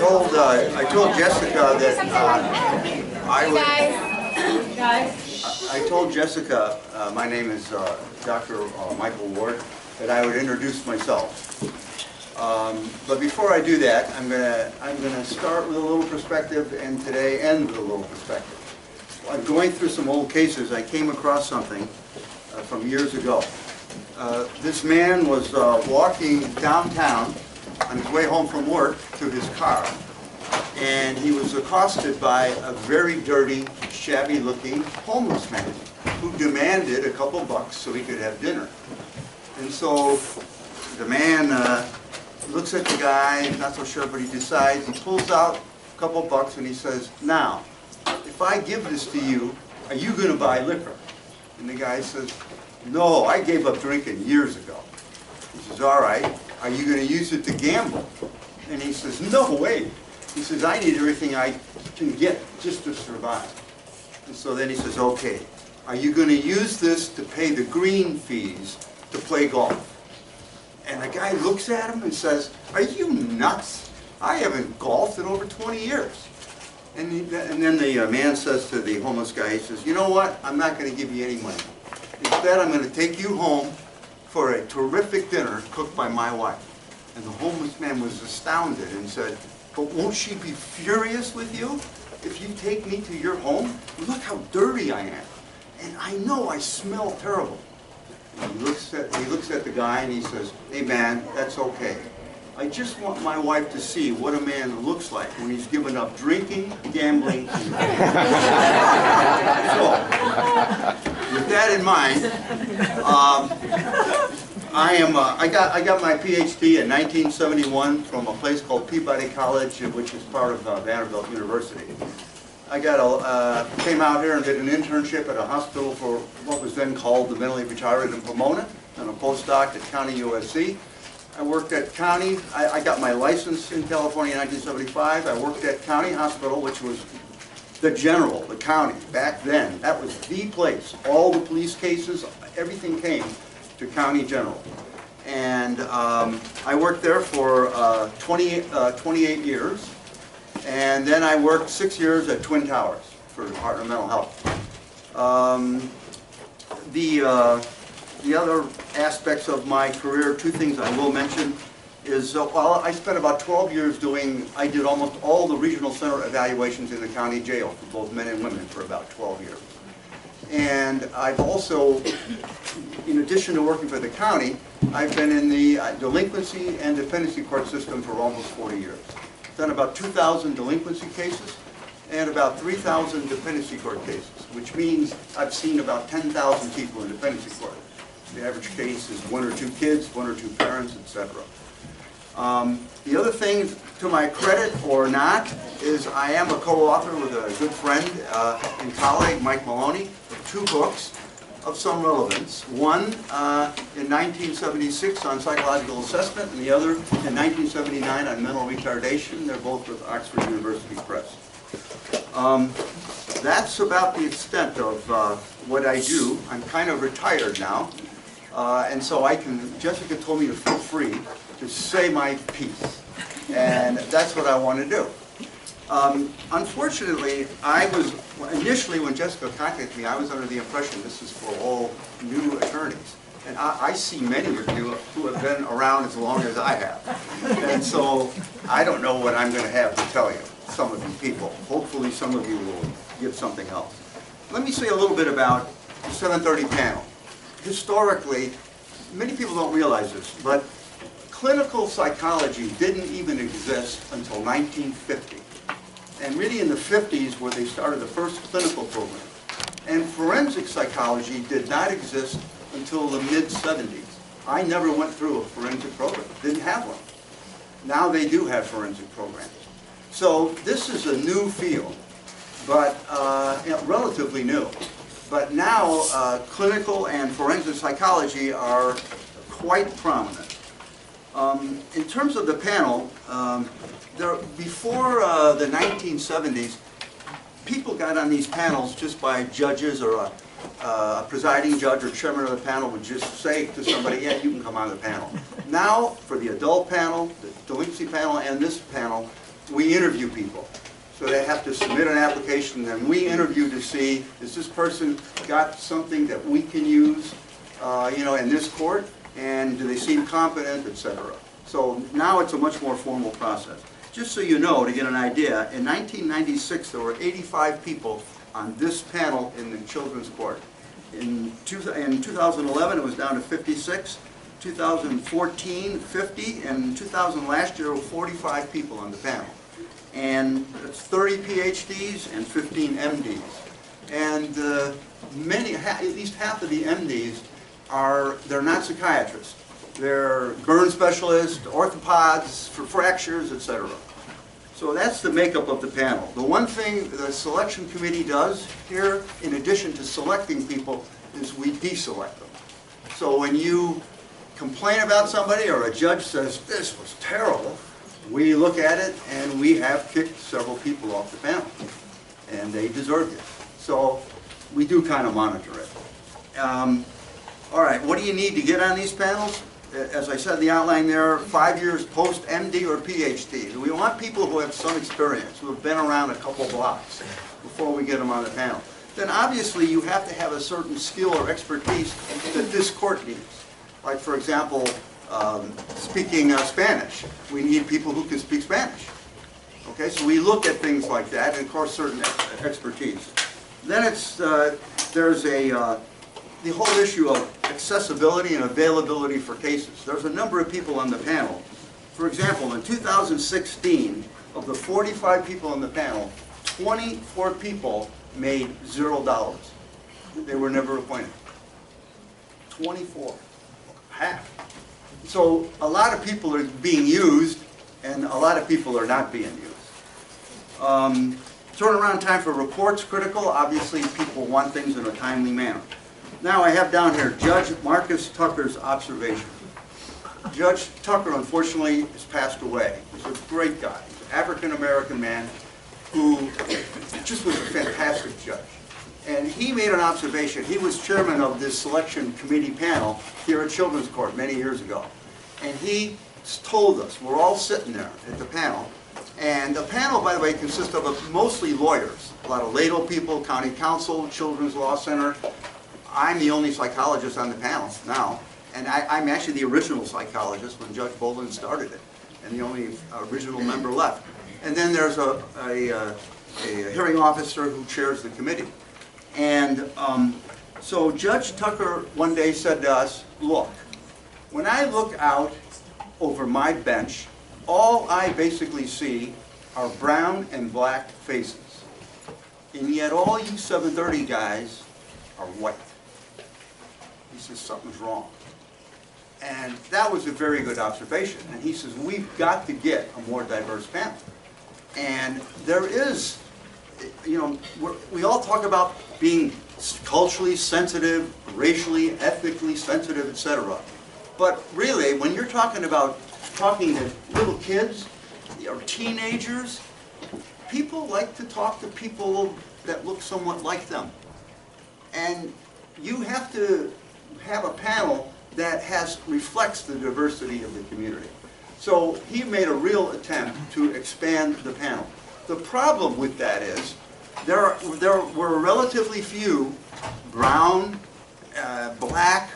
I told Jessica that I told Jessica, my name is Dr. Michael Ward, that I would introduce myself. But before I do that, I'm gonna start with a little perspective, and today end with a little perspective. I'm going through some old cases. I came across something from years ago. This man was walking downtown on his way home from work to his car, and he was accosted by a very dirty, shabby-looking homeless man who demanded a couple bucks so he could have dinner. And so the man looks at the guy, not so sure, but he decides, he pulls out a couple bucks and he says, "Now, if I give this to you, are you going to buy liquor?" And the guy says, "No, I gave up drinking years ago." He says, "All right, are you going to use it to gamble?" And he says, "No way." He says, "I need everything I can get just to survive." And so then he says, "Okay, are you going to use this to pay the green fees to play golf?" And the guy looks at him and says, "Are you nuts? I haven't golfed in over 20 years. And then the man says to the homeless guy, he says, "You know what? I'm not going to give you any money. Instead, I'm going to take you home for a terrific dinner cooked by my wife." And the homeless man was astounded and said, "But won't she be furious with you if you take me to your home? Look how dirty I am. And I know I smell terrible." And he looks at the guy and he says, "Hey man, that's okay. I just want my wife to see what a man looks like when he's given up drinking, gambling, and so, with that in mind, I got my PhD in 1971 from a place called Peabody College, which is part of Vanderbilt University. I came out here and did an internship at a hospital for what was then called the mentally retarded in Pomona, and a postdoc at County USC. I worked at County. I got my license in California in 1975. I worked at County Hospital, which was the general, the county, back then. That was the place. All the police cases, everything came to County General. And I worked there for 28 years. And then I worked 6 years at Twin Towers for the Department of Mental Health. The other aspects of my career, two things I will mention, is while I spent about 12 years I did almost all the regional center evaluations in the county jail for both men and women for about 12 years. And I've also, in addition to working for the county, I've been in the delinquency and dependency court system for almost 40 years. I've done about 2,000 delinquency cases and about 3,000 dependency court cases, which means I've seen about 10,000 people in dependency court. The average case is 1 or 2 kids, 1 or 2 parents, etc. The other thing, to my credit or not, is I am a co-author with a good friend and colleague, Mike Maloney, of 2 books of some relevance. One in 1976 on psychological assessment, and the other in 1979 on mental retardation. They're both with Oxford University Press. That's about the extent of what I do. I'm kind of retired now. And so Jessica told me to feel free to say my piece. And that's what I want to do. Unfortunately, initially when Jessica contacted me, I was under the impression this is for all new attorneys. And I see many of you who have been around as long as I have. And so I don't know what I'm going to have to tell you, some of you people. Hopefully some of you will give something else. Let me say a little bit about the 730 panel. Historically, many people don't realize this, but clinical psychology didn't even exist until 1950. And really in the 50s where they started the first clinical program. And forensic psychology did not exist until the mid-70s. I never went through a forensic program, didn't have one. Now they do have forensic programs. So this is a new field, but relatively new. But now clinical and forensic psychology are quite prominent. In terms of the panel, before the 1970s, people got on these panels just by judges, or a presiding judge or chairman of the panel would just say to somebody, "Yeah, you can come on the panel." Now, for the adult panel, the delinquency panel, and this panel, we interview people. So they have to submit an application, and we interview to see, has this person got something that we can use, in this court, and do they seem competent, etc. So now it's a much more formal process. Just so you know, to get an idea, in 1996 there were 85 people on this panel in the Children's Court. In 2011 it was down to 56, 2014 50, and 2000 last year were 45 people on the panel. And it's 30 PhDs and 15 MDs. And at least half of the MDs they're not psychiatrists. They're burn specialists, orthopods for fractures, etc. So that's the makeup of the panel. The one thing the selection committee does here, in addition to selecting people, is we deselect them. So when you complain about somebody or a judge says, this was terrible, we look at it and we have kicked several people off the panel. And they deserved it. So we do kind of monitor it. All right, what do you need to get on these panels? As I said in the outline there, 5 years post-MD or PhD. We want people who have some experience, who have been around a couple blocks before we get them on the panel. Then obviously you have to have a certain skill or expertise that this court needs. Like, for example, speaking Spanish. We need people who can speak Spanish. Okay, so we look at things like that, and of course certain expertise. Then there's the whole issue of accessibility and availability for cases. There's a number of people on the panel. For example, in 2016, of the 45 people on the panel, 24 people made $0. They were never appointed. 24. Half. So a lot of people are being used, and a lot of people are not being used. Turnaround time for reports, critical. Obviously, people want things in a timely manner. Now I have down here Judge Marcus Tucker's observation. Judge Tucker, unfortunately, has passed away. He's a great guy. He's an African-American man who just was a fantastic judge. And he made an observation. He was chairman of this selection committee panel here at Children's Court many years ago. And he told us, we're all sitting there at the panel, and the panel, by the way, consists of mostly lawyers, a lot of Ladle people, county council, Children's Law Center. I'm the only psychologist on the panel now, and I'm actually the original psychologist when Judge Boland started it, and the only original member left. And then there's a hearing officer who chairs the committee. And so Judge Tucker one day said to us, look, when I look out over my bench, all I basically see are brown and black faces. And yet all you 730 guys are white. He says, something's wrong. And that was a very good observation. And he says, we've got to get a more diverse panel. And there is, we all talk about being culturally sensitive, racially, ethnically sensitive, etc. But really, when you're talking about talking to little kids or teenagers, people like to talk to people that look somewhat like them. And you have to have a panel that reflects the diversity of the community. So he made a real attempt to expand the panel. The problem with that is there were relatively few brown, black,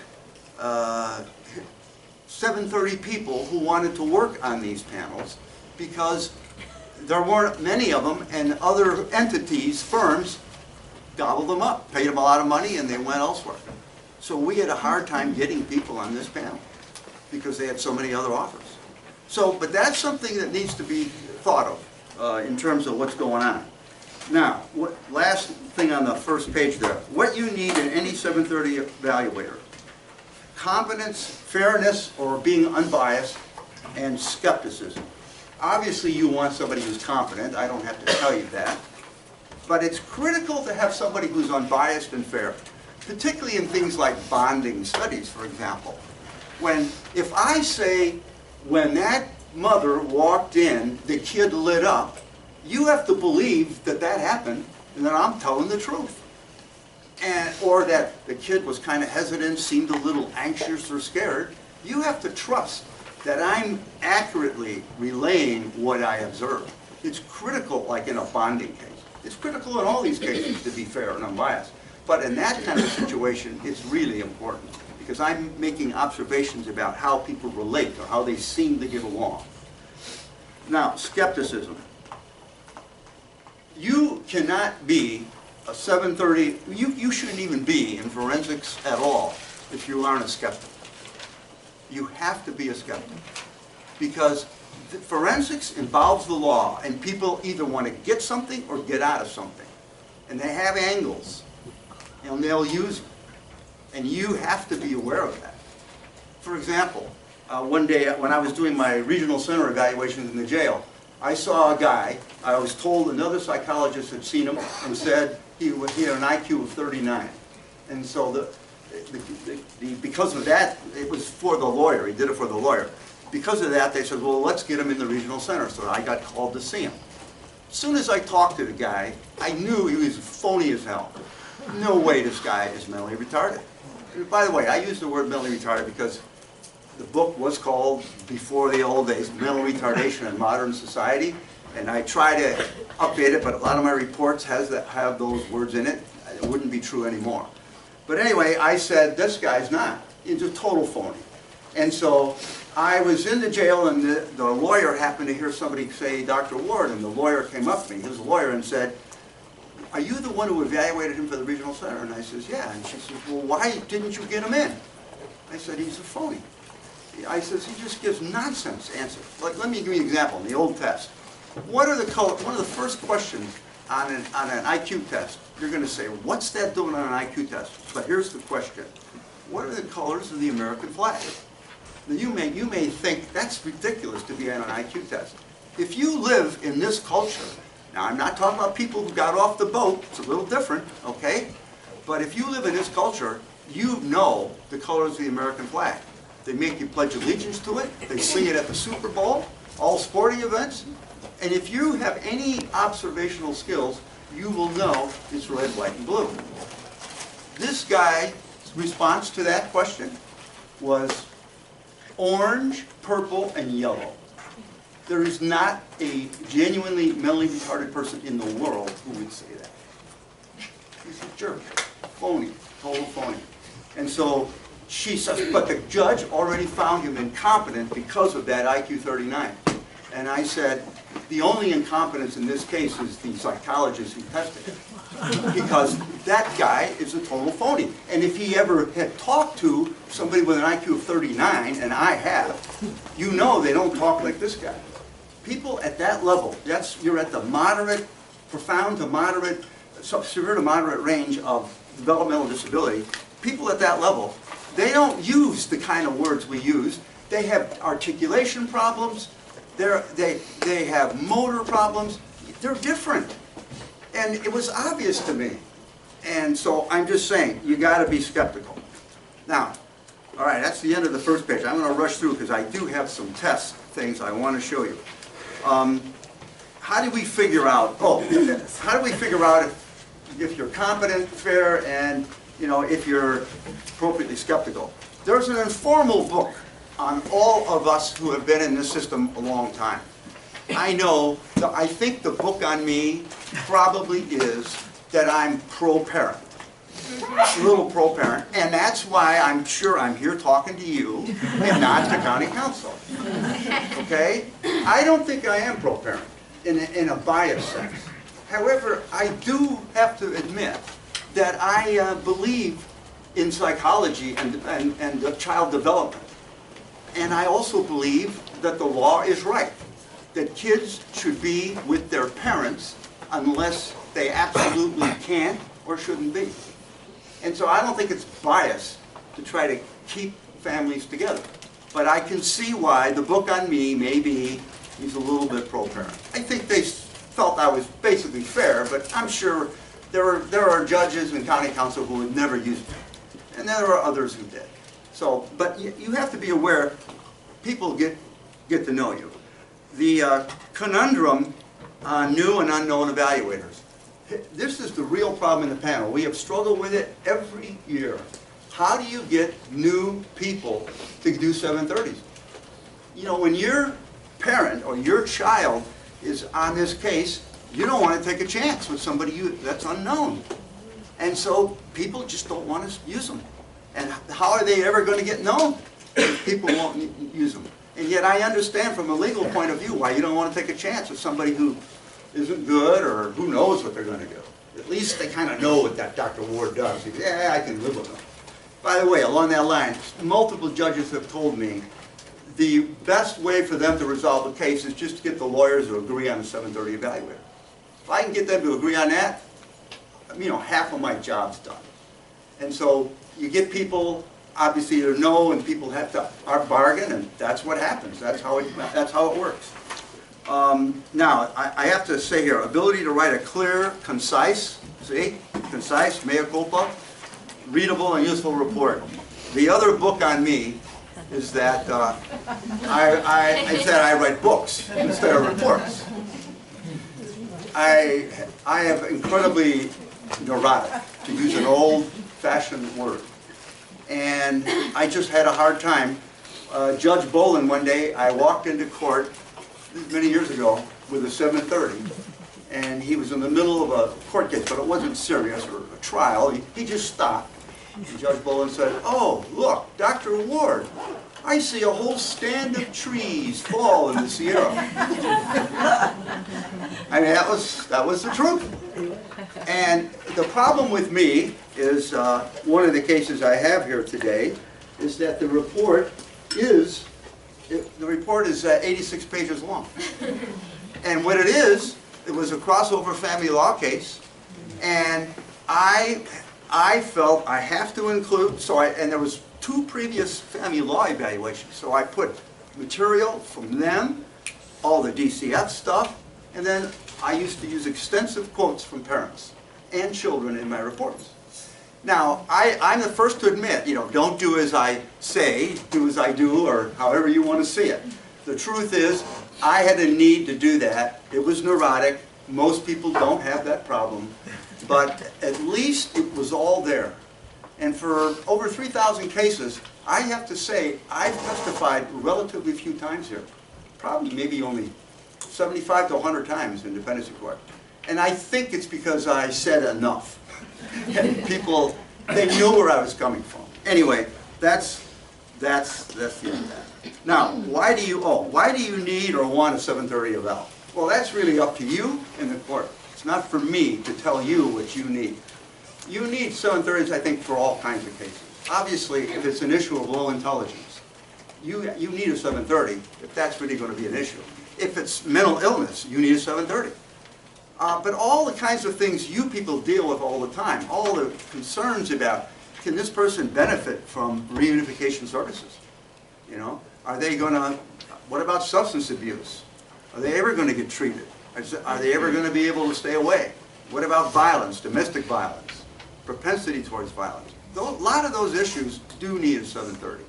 730 people who wanted to work on these panels because there weren't many of them, and other entities, firms, gobbled them up, paid them a lot of money, and they went elsewhere. So we had a hard time getting people on this panel because they had so many other offers. So, but that's something that needs to be thought of in terms of what's going on. Now, last thing on the first page there, what you need in any 730 evaluator: competence, fairness, or being unbiased, and skepticism. Obviously you want somebody who's competent, I don't have to tell you that. But it's critical to have somebody who's unbiased and fair, particularly in things like bonding studies, for example. If I say, when that mother walked in, the kid lit up, you have to believe that that happened and that I'm telling the truth. Or that the kid was kind of hesitant, seemed a little anxious or scared. You have to trust that I'm accurately relaying what I observed. It's critical, like in a bonding case. It's critical in all these cases to be fair and unbiased. But in that kind of situation, it's really important because I'm making observations about how people relate or how they seem to get along. Now, skepticism. You cannot be a 730, you shouldn't even be in forensics at all if you aren't a skeptic. You have to be a skeptic because forensics involves the law, and people either want to get something or get out of something. And they have angles, and they'll use it. And you have to be aware of that. For example, one day when I was doing my regional center evaluations in the jail, I saw a guy, I was told another psychologist had seen him and said he had an IQ of 39. And so because of that, it was for the lawyer, he did it for the lawyer. Because of that, they said, well, let's get him in the regional center. So I got called to see him. As soon as I talked to the guy, I knew he was phony as hell. No way this guy is mentally retarded. And by the way, I use the word mentally retarded because the book was called, before the old days, Mental Retardation in Modern Society. And I try to update it, but a lot of my reports have those words in it. It wouldn't be true anymore. But anyway, I said, this guy's not. He's a total phony. And so I was in the jail, and the lawyer happened to hear somebody say, Dr. Ward, and the lawyer came up to me, his lawyer, and said, are you the one who evaluated him for the regional center? And I says, yeah. And she says, well, why didn't you get him in? I said, he's a phony. I says, he just gives nonsense answers. Like, let me give you an example in the old test. What are the colors? One of the first questions on an IQ test, you're going to say, what's that doing on an IQ test? But here's the question. What are the colors of the American flag? Now, you may think that's ridiculous to be on an IQ test. If you live in this culture, now I'm not talking about people who got off the boat, it's a little different, okay? But if you live in this culture, you know the colors of the American flag. They make you pledge allegiance to it. They sing it at the Super Bowl, all sporting events. And if you have any observational skills, you will know it's red, white, and blue. This guy's response to that question was orange, purple, and yellow. There is not a genuinely mentally retarded person in the world who would say that. He's a jerk, phony, total phony. And so she says, but the judge already found him incompetent because of that IQ 39. And I said, the only incompetence in this case is the psychologist who tested him. Because that guy is a total phony. And if he ever had talked to somebody with an IQ of 39, and I have, you know they don't talk like this guy. People at that level, you're at the moderate, profound to moderate, severe to moderate range of developmental disability. People at that level, they don't use the kind of words we use. They have articulation problems. They have motor problems. They're different. And it was obvious to me. And so I'm just saying, you got to be skeptical. Now, all right, that's the end of the first page. I'm going to rush through because I do have some test things I want to show you. How do we figure out, how do we figure out if you're competent, fair, and if you're appropriately skeptical? There's an informal book on all of us who have been in this system a long time. I know, I think the book on me probably is that I'm pro-parent. A little pro-parent, and that's why I'm sure I'm here talking to you and not to county council. Okay? I don't think I am pro-parent in a biased sense. However, I do have to admit that I believe in psychology and child development. And I also believe that the law is right, that kids should be with their parents unless they absolutely can't or shouldn't be. And so I don't think it's bias to try to keep families together. But I can see why the book on me maybe is a little bit pro-parent. I think they felt I was basically fair, but I'm sure there are judges and county council who would never use it. And there are others who did. So, but you have to be aware, people get to know you. The conundrum on new and unknown evaluators. This is the real problem in the panel. We have struggled with it every year. How do you get new people to do 730s? When your parent or your child is on this case, you don't want to take a chance with somebody that's unknown. And so people just don't want to use them. And how are they ever going to get known if people won't use them? And yet I understand from a legal point of view why you don't want to take a chance with somebody who isn't good or who knows what they're going to do. At least they kind of know what that Dr. Ward does. He goes, yeah, I can live with them. By the way, along that line, multiple judges have told me the best way for them to resolve the case is just to get the lawyers to agree on the 730 evaluator. If I can get them to agree on that, half of my job's done. And so you get people, obviously, to know, and people have to bargain, and that's what happens. That's how it works. Now, I have to say here, ability to write a clear, concise, concise, mea culpa, readable and useful report. The other book on me is that I write books instead of reports. I am incredibly neurotic, to use an old-fashioned word. And I just had a hard time. Judge Bolin, one day, I walked into court many years ago with a 730, and he was in the middle of a court case, but it wasn't serious or a trial. He just stopped. And Judge Bolin said, "Oh, look, Dr. Ward, I see a whole stand of trees fall in the Sierra." I mean, that was the truth. And the problem with me is, one of the cases I have here today is that the report is 86 pages long. And what it was a crossover family law case, and I felt I have to include, and there was 2 previous family law evaluations, so I put material from them, all the DCF stuff, and then I used to use extensive quotes from parents and children in my reports. Now, I'm the first to admit, don't do as I say, do as I do, or however you want to see it. The truth is, I had a need to do that. It was neurotic. Most people don't have that problem. But at least it was all there. And for over 3,000 cases, I have to say, I've testified relatively few times here. Probably maybe only 75 to 100 times in dependency court. And I think it's because I said enough. And people, they knew where I was coming from. Anyway, that's the end of that. Now, why do you need or want a 730 eval? Well, that's really up to you and the court. It's not for me to tell you what you need. You need 730s, I think, for all kinds of cases. Obviously, if it's an issue of low intelligence, you need a 730 if that's really going to be an issue. If it's mental illness, you need a 730. But all the kinds of things you people deal with all the time, all the concerns about, can this person benefit from reunification services? Are they going to, what about substance abuse? Are they ever going to get treated? Are they ever going to be able to stay away? What about violence, domestic violence, propensity towards violence? A lot of those issues do need a 730.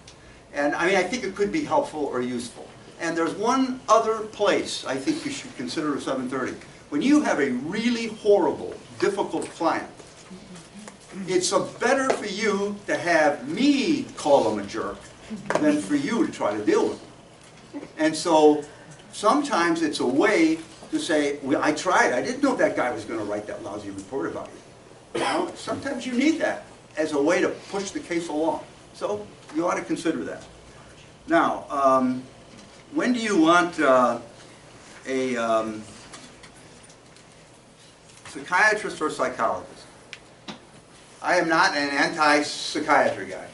And I think it could be helpful or useful. And there's one other place I think you should consider a 730. When you have a really horrible, difficult client, it's better for you to have me call them a jerk than for you to try to deal with them. And so sometimes it's a way to say, well, I tried. I didn't know that guy was going to write that lousy report about you. Sometimes you need that as a way to push the case along. So you ought to consider that. Now, when do you want a psychiatrist or psychologist? I am not an anti-psychiatry guy.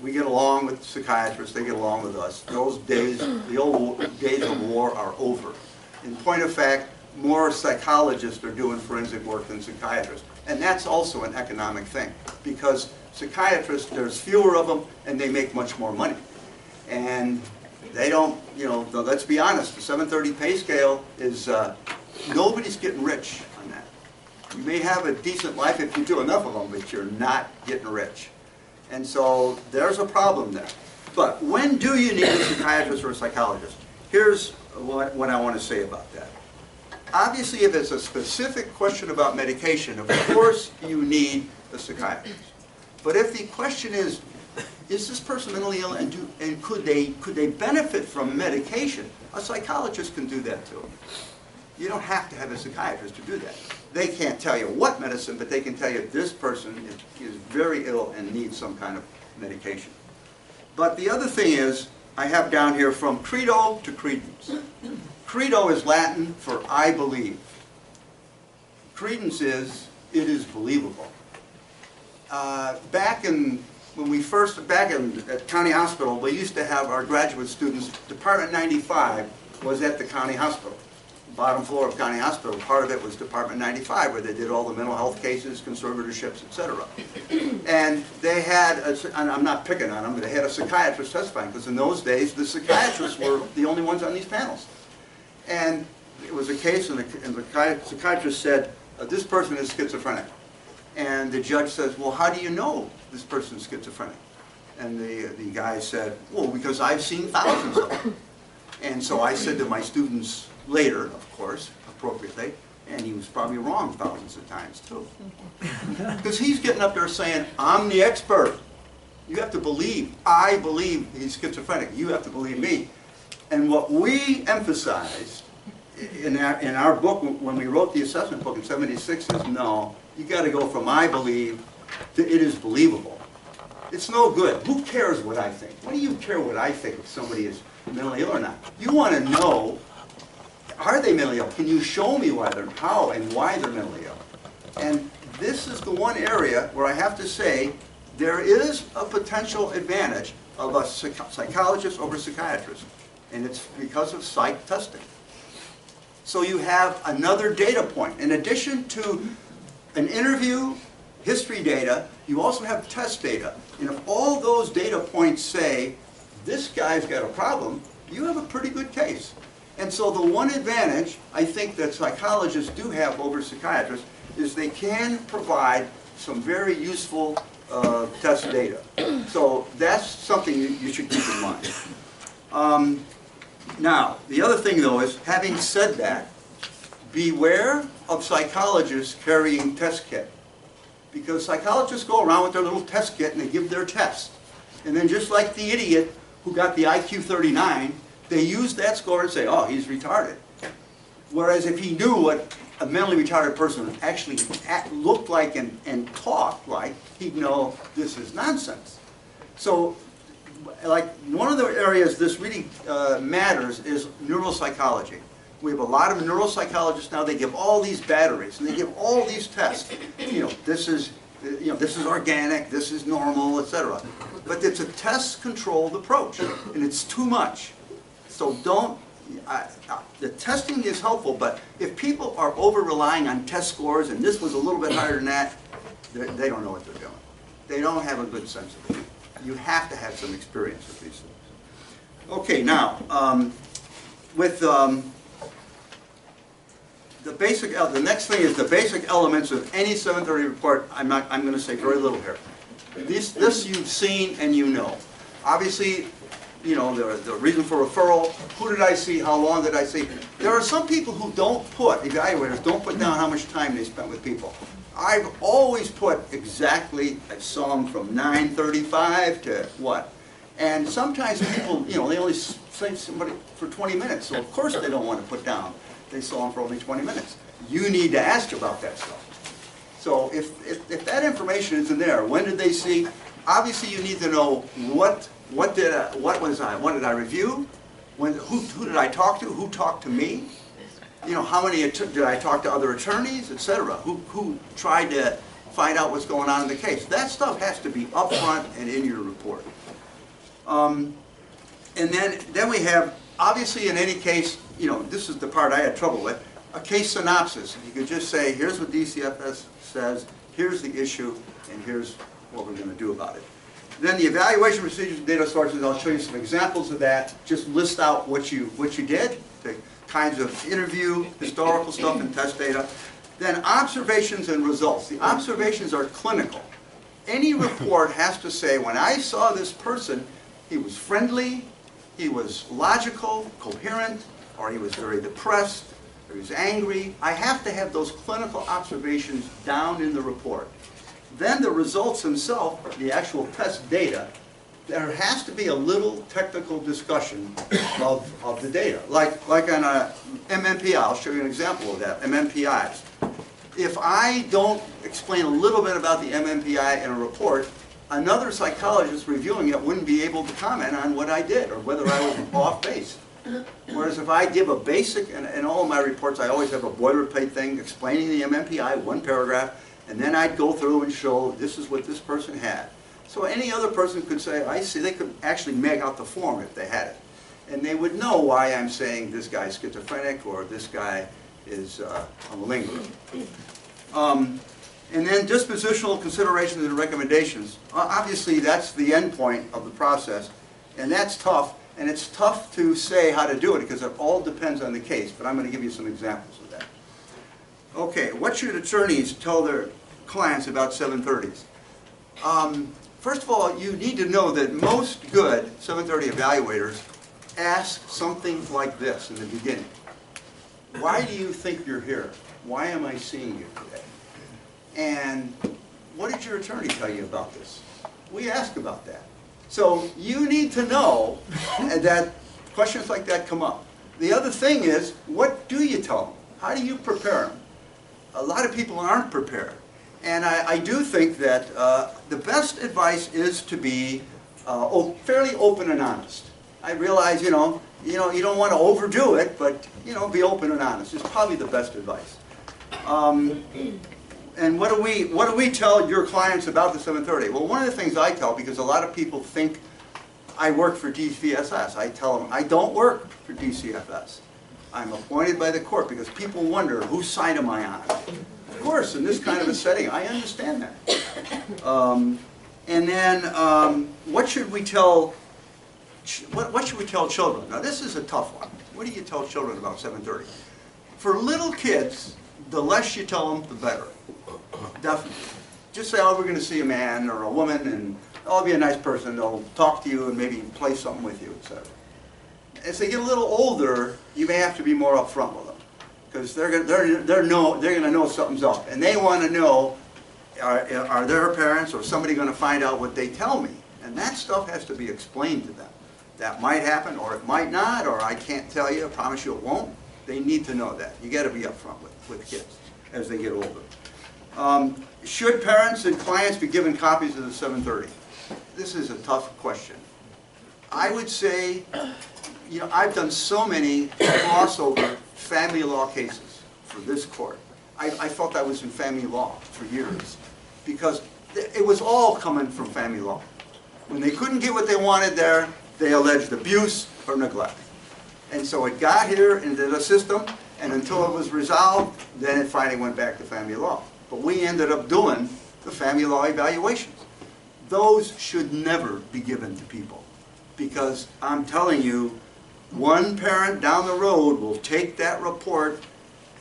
We get along with psychiatrists, they get along with us. Those days, the old days of war are over. In point of fact, more psychologists are doing forensic work than psychiatrists. And that's also an economic thing, because psychiatrists, there's fewer of them, and they make much more money. And they don't, let's be honest, the 730 pay scale is, nobody's getting rich on that. You may have a decent life if you do enough of them, but you're not getting rich. And so there's a problem there. But when do you need a psychiatrist or a psychologist? Here's what I want to say about that. Obviously, if it's a specific question about medication, of course you need a psychiatrist. But if the question is, is this person mentally ill, and could they benefit from medication? A psychologist can do that too. You don't have to have a psychiatrist to do that. They can't tell you what medicine, but they can tell you this person is very ill and needs some kind of medication. But the other thing is, I have down here from credo to credence. Credo is Latin for I believe. Credence is, it is believable. Back at County Hospital, we used to have our graduate students, Department 95 was at the County Hospital. Bottom floor of County Hospital, part of it was Department 95, where they did all the mental health cases, conservatorships, etc. And they had, and I'm not picking on them, but they had a psychiatrist testifying, because in those days, the psychiatrists were the only ones on these panels. And it was a case, and the psychiatrist said, this person is schizophrenic. And the judge says, well, how do you know this person is schizophrenic? And the guy said, well, because I've seen thousands of them. And so I said to my students later, of course, appropriately, and he was probably wrong thousands of times too. Because he's getting up there saying, I'm the expert. You have to believe. I believe he's schizophrenic. You have to believe me. And what we emphasized in our book, when we wrote the assessment book in '76, is no, you got to go from I believe to it is believable. It's no good. Who cares what I think? What do you care what I think if somebody is mentally ill or not? You want to know, are they mentally ill? Can you show me how and why they're mentally ill? And this is the one area where I have to say there is a potential advantage of a psychologist over a psychiatrist, and it's because of psych testing. So you have another data point. In addition to an interview, history data, you also have test data. And if all those data points say, this guy's got a problem, you have a pretty good case. And so the one advantage I think that psychologists do have over psychiatrists is they can provide some very useful test data. So that's something you should keep in mind. Now, the other thing though is, having said that, beware of psychologists carrying test kit. Because psychologists go around with their little test kit and they give their test. And then just like the idiot who got the IQ 39, they use that score and say, oh, he's retarded. Whereas if he knew what a mentally retarded person actually looked like and talked like, he'd know this is nonsense. So, like, one of the areas this really matters is neuropsychology. We have a lot of neuropsychologists now. They give all these batteries and they give all these tests. This is organic, this is normal, etc. But it's a test-controlled approach, and it's too much. So the testing is helpful, but if people are over-relying on test scores, and this was a little bit higher than that, they don't know what they're doing. They don't have a good sense of it. You have to have some experience with these things. Okay, now, with the next thing is the basic elements of any 730 report. I'm going to say very little here. This you've seen and you know. Obviously, the reason for referral, who did I see, how long did I see. There are some people who evaluators don't put down how much time they spent with people. I've always put exactly, I saw them from 9:35 to what. And sometimes people, they only see somebody for 20 minutes, so of course they don't want to put down they saw them for only 20 minutes. You need to ask about that stuff. So if that information isn't there, when did they see? Obviously you need to know what did I review? Who did I talk to? Who talked to me? How many did I talk to other attorneys, etc. Who tried to find out what's going on in the case? That stuff has to be upfront and in your report. And then we have, obviously in any case, this is the part I had trouble with, a case synopsis. You could just say, here's what DCFS says, here's the issue, and here's what we're going to do about it. Then the evaluation procedures and data sources, I'll show you some examples of that. Just list out what you did, the kinds of interview, historical stuff, and test data. Then observations and results. The observations are clinical. Any report has to say, when I saw this person, he was friendly, he was logical, coherent, or he was very depressed, or he was angry. I have to have those clinical observations down in the report. Then the results themselves, the actual test data, there has to be a little technical discussion of the data. Like on a MMPI, I'll show you an example of that, MMPIs. If I don't explain a little bit about the MMPI in a report, another psychologist reviewing it wouldn't be able to comment on what I did or whether I was off base. Whereas if I give a basic, and in all of my reports I always have a boilerplate thing explaining the MMPI, one paragraph, and then I'd go through and show this is what this person had. So any other person could say, I see, they could actually make out the form if they had it. And they would know why I'm saying this guy's schizophrenic or this guy is a malingerer. And then dispositional considerations and recommendations. Obviously that's the end point of the process, and that's tough. And it's tough to say how to do it because it all depends on the case, but I'm going to give you some examples of that. Okay, what should attorneys tell their clients about 730s? First of all, you need to know that most good 730 evaluators ask something like this in the beginning. Why do you think you're here? Why am I seeing you today? And what did your attorney tell you about this? We ask about that. So you need to know that questions like that come up. The other thing is, what do you tell them? How do you prepare them? A lot of people aren't prepared. And I do think that the best advice is to be fairly open and honest. I realize, you don't want to overdo it, but, be open and honest. It's probably the best advice. And what do we tell your clients about the 730? Well, one of the things I tell, because a lot of people think I work for DCFS, I tell them I don't work for DCFS. I'm appointed by the court because people wonder, whose side am I on? Of course, in this kind of a setting, I understand that. And then, what should we tell children? Now, this is a tough one. What do you tell children about 730? For little kids, the less you tell them, the better. Definitely. Just say, oh, we're going to see a man or a woman, and I'll be a nice person. They'll talk to you and maybe play something with you, etc. As they get a little older, you may have to be more upfront with them, because they're going to know something's up, and they want to know, are their parents or somebody going to find out what they tell me? And that stuff has to be explained to them. That might happen, or it might not, or I can't tell you. I promise you it won't. They need to know that. You got to be upfront with kids as they get older. Should parents and clients be given copies of the 730? This is a tough question. I would say, I've done so many crossover family law cases for this court. I felt I was in family law for years because it was all coming from family law. When they couldn't get what they wanted there, they alleged abuse or neglect. And so it got here into the system, and until it was resolved, then it finally went back to family law. But we ended up doing the family law evaluations. Those should never be given to people, because I'm telling you, one parent down the road will take that report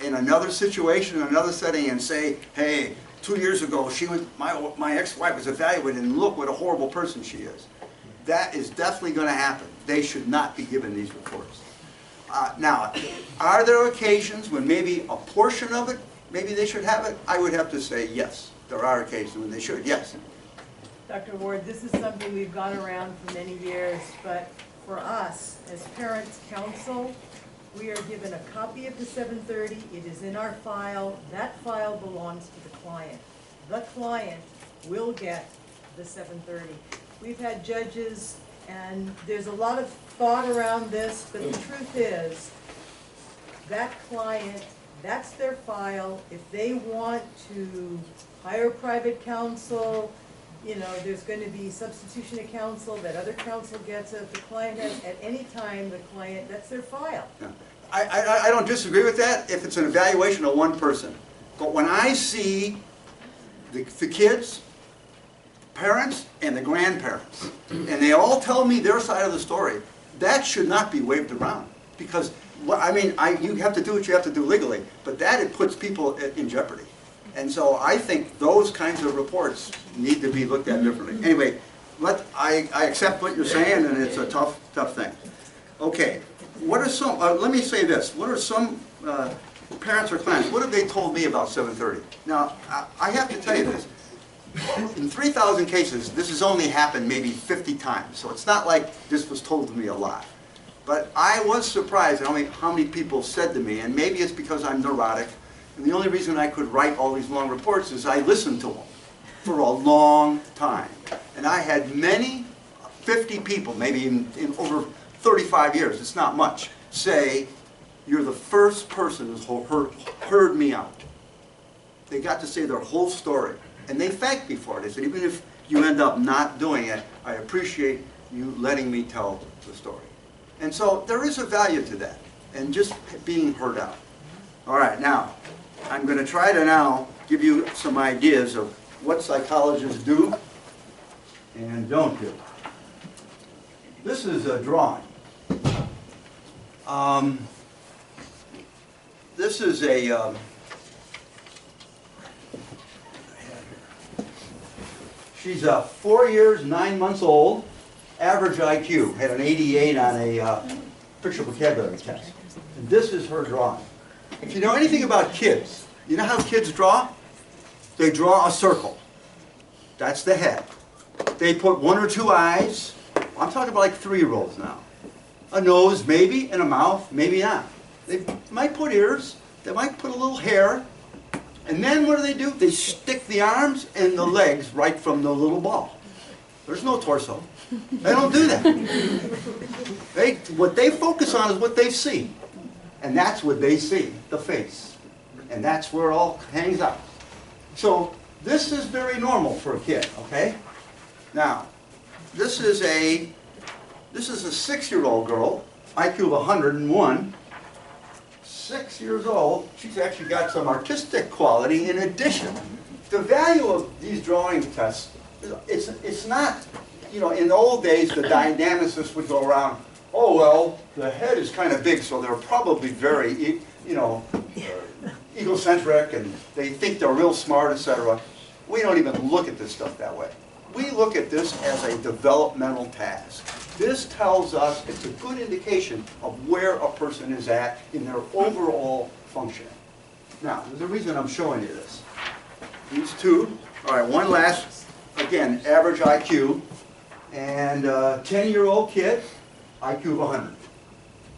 in another situation, in another setting, and say, hey, 2 years ago, my ex-wife was evaluated, and look what a horrible person she is. That is definitely going to happen. They should not be given these reports. Now, are there occasions when maybe a portion of it, maybe they should have it? I would have to say yes. There are occasions when they should, yes. Dr. Ward, this is something we've gone around for many years, but for us, as parents' counsel, we are given a copy of the 730. It is in our file. That file belongs to the client. The client will get the 730. We've had judges, and there's a lot of thought around this, but the truth is, that client, that's their file. If they want to hire private counsel, there's going to be substitution of counsel, that other counsel gets it. The client has, at any time, the client, that's their file. Yeah. I don't disagree with that if it's an evaluation of one person. But when I see the kids, parents, and the grandparents, and they all tell me their side of the story, that should not be waved around. Because, you have to do what you have to do legally, but it puts people in jeopardy. And so I think those kinds of reports need to be looked at differently. Anyway, I accept what you're saying, and it's a tough thing. Okay, what are some, let me say this, what are some parents or clients, what have they told me about 730? Now, I have to tell you this, In 3,000 cases, this has only happened maybe 50 times. So it's not like this was told to me a lot. But I was surprised at how many people said to me, and maybe it's because I'm neurotic, and the only reason I could write all these long reports is I listened to them for a long time. And I had many, 50 people, maybe in over 35 years, it's not much, say, you're the first person who's heard me out. They got to say their whole story. And they thanked me for it. They said, even if you end up not doing it, I appreciate you letting me tell the story. And so there is a value to that, and just being heard out. All right, now, I'm going to try to now give you some ideas of what psychologists do and don't do. This is a drawing. This is a... she's 4 years, 9 months old, average IQ, had an 88 on a picture vocabulary test. And this is her drawing. If you know anything about kids, you know how kids draw? They draw a circle. That's the head. They put 1 or 2 eyes. I'm talking about like 3-year-olds now. A nose, maybe, and a mouth, maybe not. They might put ears. They might put a little hair. And then what do? They stick the arms and the legs right from the little ball. There's no torso. They don't do that. What they focus on is what they see. And that's what they see, the face. And that's where it all hangs out. So this is very normal for a kid, okay? Now, this is a 6-year-old girl, IQ of 101. 6 years old, she's actually got some artistic quality in addition. The value of these drawing tests, it's not, you know, in the old days the dynamicists would go around, oh well, the head is kind of big, so they're probably very, you know, egocentric, and they think they're real smart, etc. We don't even look at this stuff that way. We look at this as a developmental task. This tells us, it's a good indication of where a person is at in their overall functioning. Now, there's a reason I'm showing you this. These two, all right, one last, again, average IQ, and a 10-year-old kid, IQ of 100.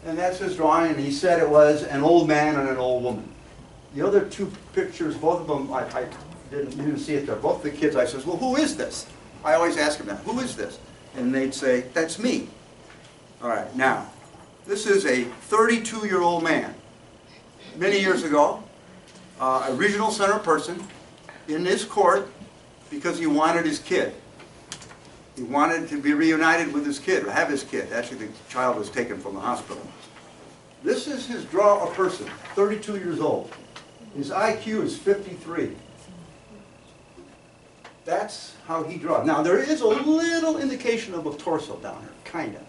And that's his drawing, and he said it was an old man and an old woman. The other 2 pictures, both of them, I didn't see it there. Both the kids, I says, well, who is this? I always ask them that, who is this? And they'd say, that's me. All right, now, this is a 32-year-old man. Many years ago, a regional center person in this court because he wanted his kid. He wanted to be reunited with his kid, or have his kid. Actually, the child was taken from the hospital. This is his draw a person, 32 years old. His IQ is 53. That's how he draws. Now, there is a little indication of a torso down here, kind of.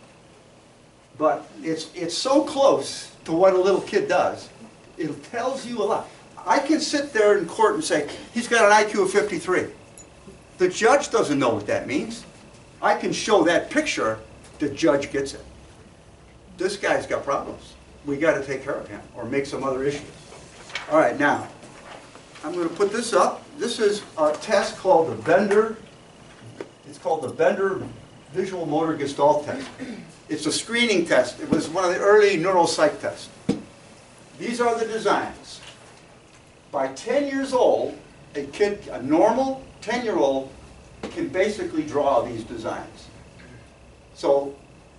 But it's so close to what a little kid does, it tells you a lot. I can sit there in court and say, he's got an IQ of 53. The judge doesn't know what that means. I can show that picture, the judge gets it. This guy's got problems. We got to take care of him or make some other issues. All right, now, I'm going to put this up. This is a test called the Bender. It's called the Bender Visual Motor Gestalt Test. It's a screening test. It was one of the early neuropsych tests. These are the designs. By 10 years old, a normal 10-year-old can basically draw these designs. So,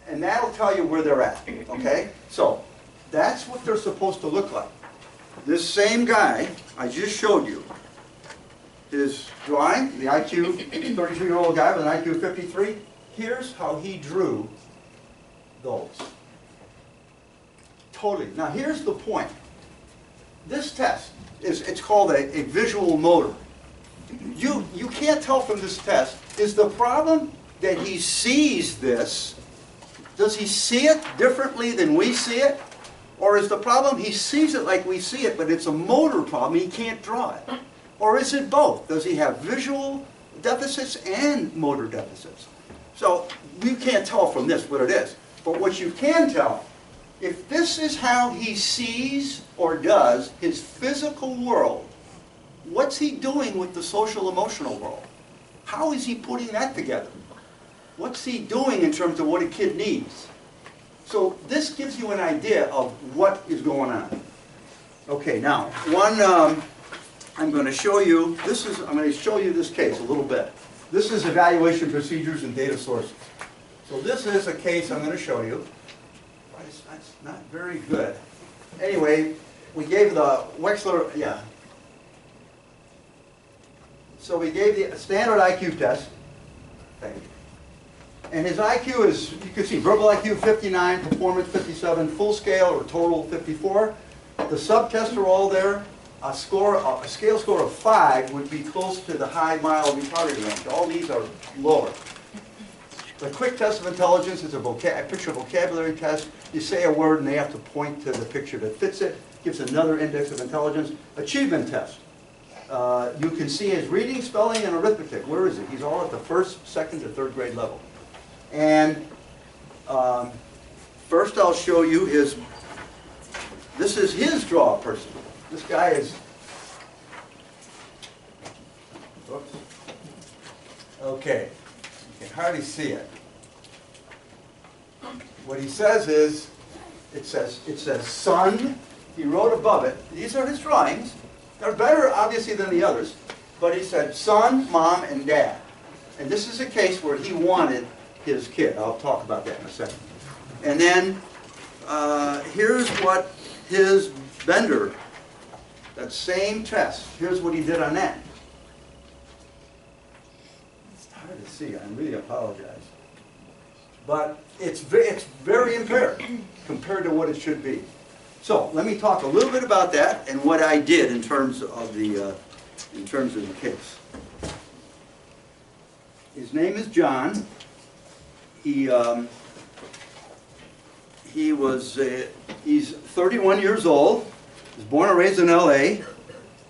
and that'll tell you where they're at, okay? So, that's what they're supposed to look like. This same guy I just showed you, his drawing, the IQ, 32-year-old guy with an IQ of 53, here's how he drew those. Totally. Now here's the point. This test, it's called a visual motor. You can't tell from this test, is the problem that he sees this, does he see it differently than we see it? Or is the problem he sees it like we see it, but it's a motor problem, he can't draw it? Or is it both? Does he have visual deficits and motor deficits? So you can't tell from this what it is. But what you can tell, if this is how he sees or does his physical world, what's he doing with the social emotional world? How is he putting that together? What's he doing in terms of what a kid needs? So this gives you an idea of what is going on. Okay, now, I'm going to show you, I'm going to show you this case a little bit. This is evaluation procedures and data sources. So this is a case I'm going to show you. It's not very good. Anyway, we gave the Wechsler, yeah. So we gave the standard IQ test. Thank you. And his IQ is, you can see, verbal IQ 59, performance 57, full scale or total 54. The subtests are all there. A scale score of 5 would be close to the high, mild, retarded range. All these are lower. The quick test of intelligence is a picture vocabulary test. You say a word and they have to point to the picture that fits it. Gives another index of intelligence. Achievement test. You can see his reading, spelling, and arithmetic. Where is it? He's all at the first, second, or third grade level. And first I'll show you this is his draw person. This guy is, oops. Okay, you can hardly see it. What he says is, it says son. He wrote above it. These are his drawings. They're better, obviously, than the others. But he said son, mom, and dad. And this is a case where he wanted his kid. I'll talk about that in a second. And then here's what his Bender, that same test, here's what he did on that. It's hard to see. I really apologize. But it's very impaired compared to what it should be. So let me talk a little bit about that and what I did in terms of the case. His name is John. He's 31 years old. He was born and raised in L.A.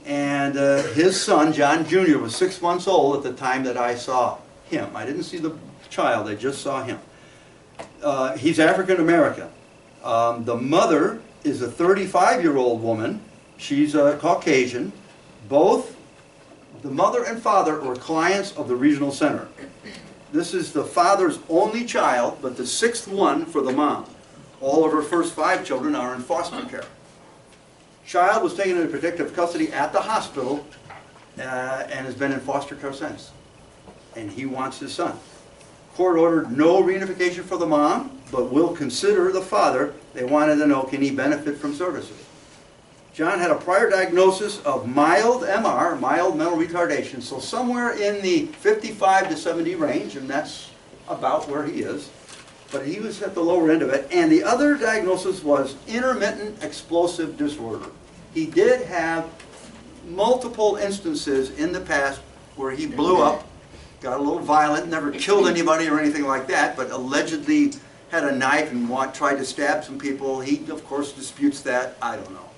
And his son, John Jr., was 6 months old at the time that I saw him. I didn't see the child, I just saw him. He's African American. The mother is a 35-year-old woman. She's Caucasian. Both the mother and father were clients of the regional center. This is the father's only child, but the 6th one for the mom. All of her first 5 children are in foster care. Child was taken into protective custody at the hospital and has been in foster care since. And he wants his son. Court ordered no reunification for the mom, but will consider the father. They wanted to know, can he benefit from services? John had a prior diagnosis of mild MR, mild mental retardation, so somewhere in the 55 to 70 range, and that's about where he is. But he was at the lower end of it. And the other diagnosis was intermittent explosive disorder. He did have multiple instances in the past where he blew up, got a little violent, never killed anybody or anything like that, but allegedly had a knife and tried to stab some people. He, of course, disputes that. I don't know.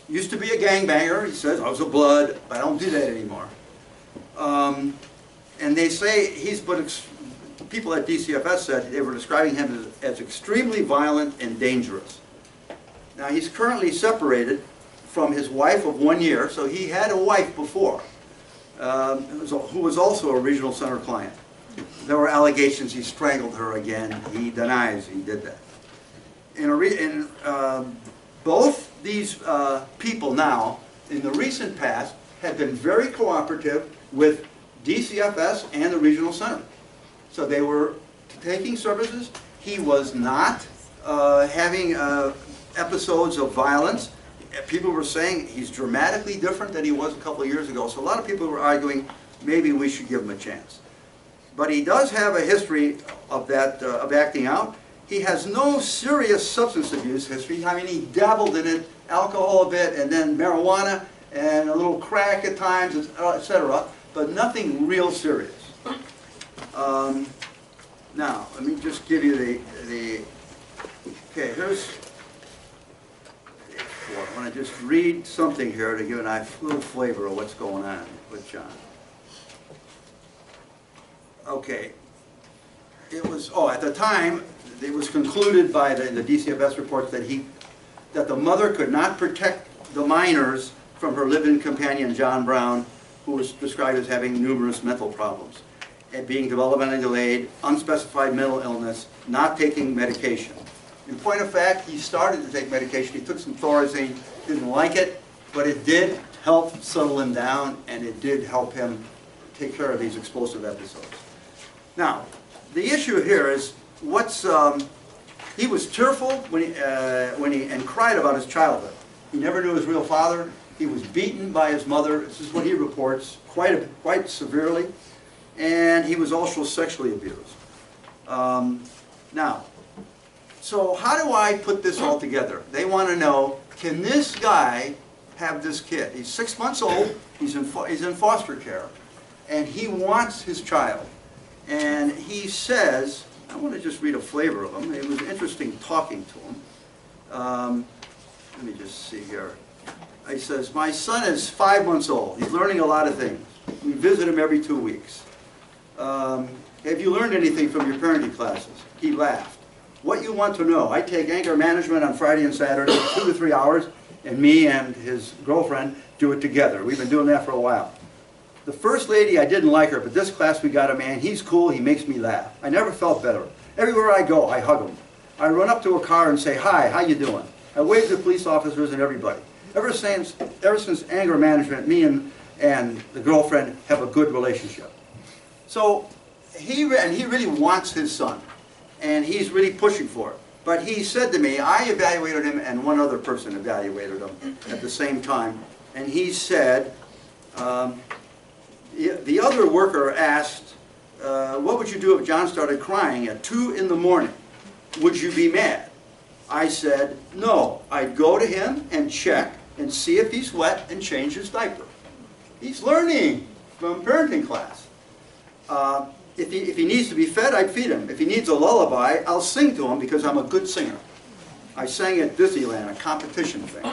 Used to be a gangbanger. He says, I was a blood, but I don't do that anymore. And they say people at DCFS said they were describing him as extremely violent and dangerous. Now, he's currently separated from his wife of 1 year, so he had a wife before, who was also a regional center client. There were allegations he strangled her again. He denies he did that. Both these people now, in the recent past, have been very cooperative with DCFS and the regional center. So they were taking services. He was not having episodes of violence. People were saying he's dramatically different than he was a couple of years ago. So a lot of people were arguing maybe we should give him a chance. But he does have a history of that, of acting out. He has no serious substance abuse history. I mean, he dabbled in it, alcohol a bit, and then marijuana, and a little crack at times, etc. But nothing real serious. Now, let me just give you okay, here's, I want to just read something here to give a little flavor of what's going on with John. Okay, it was, at the time, it was concluded by the DCFS reports that the mother could not protect the minors from her live-in companion, John Brown, who was described as having numerous mental problems. and being developmentally delayed, unspecified mental illness, not taking medication. In point of fact, he started to take medication. He took some Thorazine, didn't like it, but it did help settle him down, and it did help him take care of these explosive episodes. Now, the issue here is he was tearful when he and cried about his childhood. He never knew his real father. He was beaten by his mother. This is what he reports, quite severely. And he was also sexually abused. Now, so how do I put this all together? They want to know, can this guy have this kid? He's 6 months old. He's in foster care, and he wants his child. And he says, I want to just read a flavor of him. It was interesting talking to him. Let me just see here. He says, my son is 5 months old. He's learning a lot of things. We visit him every 2 weeks. Have you learned anything from your parenting classes? He laughed. What you want to know, I take anger management on Friday and Saturday, 2 to 3 hours, and me and his girlfriend do it together. We've been doing that for a while. The first lady, I didn't like her, but this class we got a man. He's cool. He makes me laugh. I never felt better. Everywhere I go, I hug him. I run up to a car and say, hi, how you doing? I wave to police officers and everybody. Ever since anger management, me and the girlfriend have a good relationship. So he really wants his son, and he's really pushing for it. But he said to me, I evaluated him, and one other person evaluated him at the same time, and he said, the other worker asked, what would you do if John started crying at 2 in the morning? Would you be mad? I said, no. I'd go to him and check and see if he's wet and change his diaper. He's learning from parenting class. If he needs to be fed, I'd feed him. If he needs a lullaby, I'll sing to him because I'm a good singer. I sang at Disneyland, a competition thing.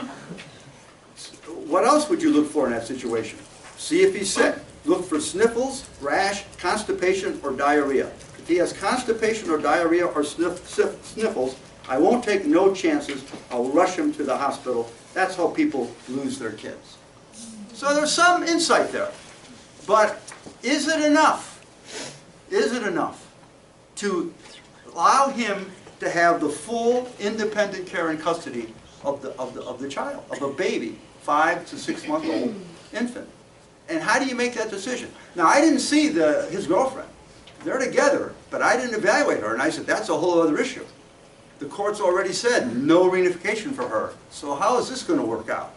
What else would you look for in that situation? See if he's sick. Look for sniffles, rash, constipation, or diarrhea. If he has constipation or diarrhea or sniffles, I won't take no chances. I'll rush him to the hospital. That's how people lose their kids. So there's some insight there. But is it enough? Is it enough to allow him to have the full independent care and custody of the child, of a baby, 5 to 6 month old infant? And how do you make that decision? Now, I didn't see his girlfriend. They're together, but I didn't evaluate her. And I said, that's a whole other issue. The court's already said no reunification for her. So how is this going to work out?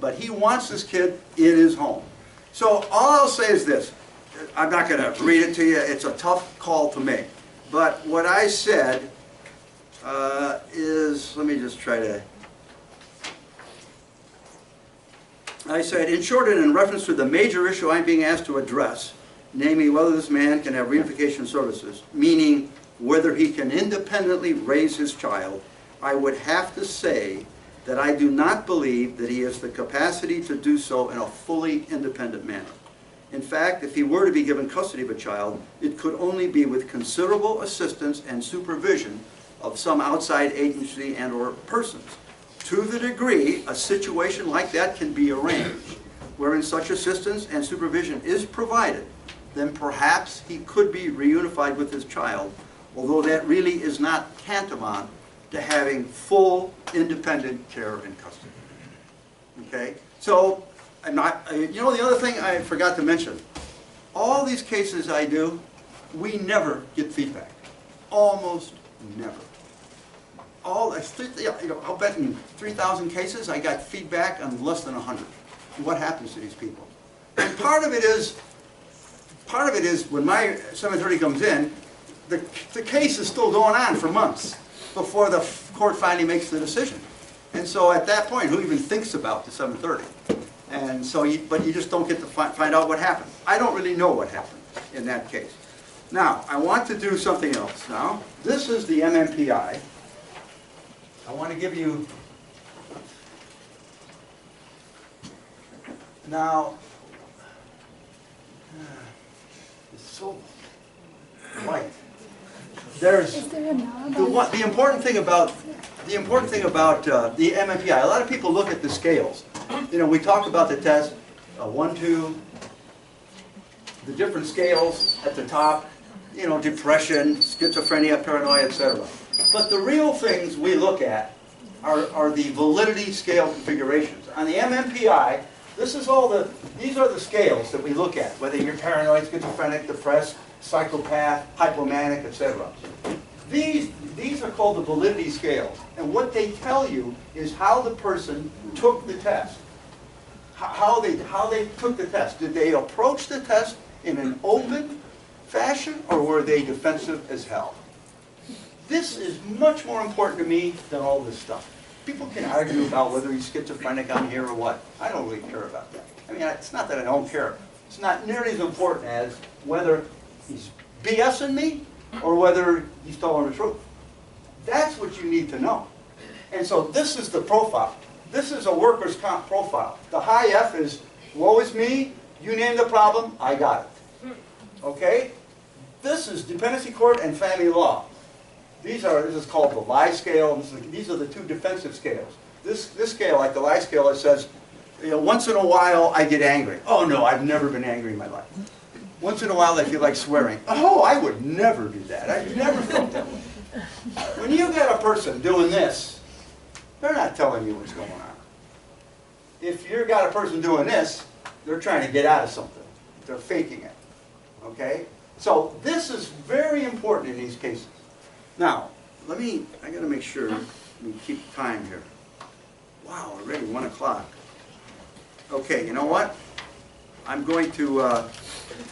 But he wants this kid in his home. So all I'll say is this. I'm not going to read it to you. It's a tough call to make. But what I said is, let me just try to... I said, in short and in reference to the major issue I'm being asked to address, namely whether this man can have reunification services, meaning whether he can independently raise his child, I would have to say that I do not believe that he has the capacity to do so in a fully independent manner. In fact, if he were to be given custody of a child, it could only be with considerable assistance and supervision of some outside agency and or persons. To the degree a situation like that can be arranged, wherein such assistance and supervision is provided, then perhaps he could be reunified with his child, although that really is not tantamount to having full independent care and custody. Okay? So, I'm not, you know, the other thing I forgot to mention, all these cases I do, we never get feedback. Almost never. I'll bet in 3,000 cases I got feedback on less than 100. What happens to these people? And part of it is when my 730 comes in, the case is still going on for months before the court finally makes the decision. And so at that point, who even thinks about the 730? And so, but you just don't get to find out what happened. I don't really know what happened in that case. Now, I want to do something else now. This is the MMPI. I want to give you, now, it's so light. There's the important thing about the MMPI. A lot of people look at the scales. You know, we talked about the test, 1, 2, the different scales at the top, you know, depression, schizophrenia, paranoia, etc. But the real things we look at are the validity scale configurations. On the MMPI, these are the scales that we look at, whether you're paranoid, schizophrenic, depressed, psychopath, hypomanic, etc. These are called the validity scales, and what they tell you is how the person took the test. How they took the test. Did they approach the test in an open fashion, or were they defensive as hell? This is much more important to me than all this stuff. People can argue about whether he's schizophrenic on here or what. I don't really care about that. I mean, it's not that I don't care. It's not nearly as important as whether he's BSing me or whether he's telling the truth. That's what you need to know. And so this is the profile. This is a workers' comp profile. The high F is, woe is me, you name the problem, I got it. Okay? This is dependency court and family law. This is called the lie scale. These are the two defensive scales. This scale, like the lie scale, it says, you know, once in a while I get angry. Oh no, I've never been angry in my life. Once in a while I feel like swearing. Oh, I would never do that. I've never felt that way. When you got a person doing this, they're not telling you what's going on. If you've got a person doing this, they're trying to get out of something. They're faking it. Okay? So this is very important in these cases. Now, I got to make sure we keep time here. Wow, already 1 o'clock. Okay, you know what? I'm going to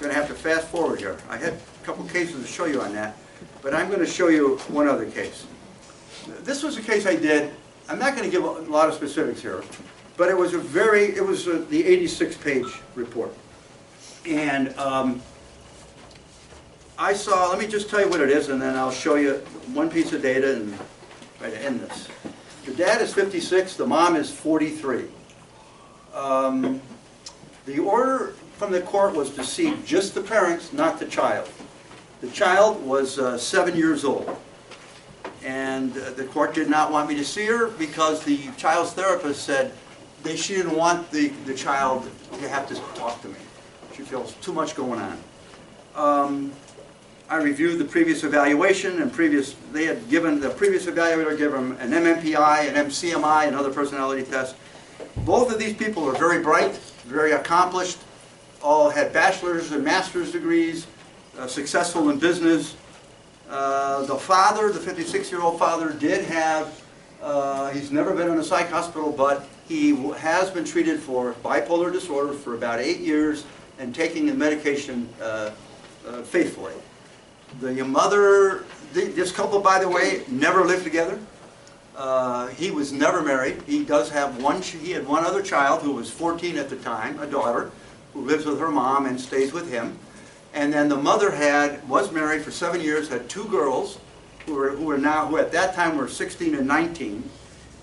have to fast forward here. I had a couple cases to show you on that, but I'm going to show you one other case. This was a case I did. I'm not going to give a lot of specifics here, but it was the 86-page report. And let me just tell you what it is, and then I'll show you one piece of data and try to end this. The dad is 56, the mom is 43. The order from the court was to see just the parents, not the child. The child was 7 years old. And the court did not want me to see her because the child's therapist said she didn't want the child to have to talk to me. She feels too much going on. I reviewed the previous evaluation, and the previous evaluator gave them an MMPI, an MCMI, another personality test. Both of these people are very bright, very accomplished, all had bachelor's and master's degrees, successful in business. The father, the 56-year-old father, did have, he's never been in a psych hospital, but he has been treated for bipolar disorder for about 8 years and taking the medication faithfully. The mother, this couple, by the way, never lived together. He was never married. He does have he had one other child who was 14 at the time, a daughter, who lives with her mom and stays with him. And then the mother was married for 7 years, had 2 girls who at that time were 16 and 19.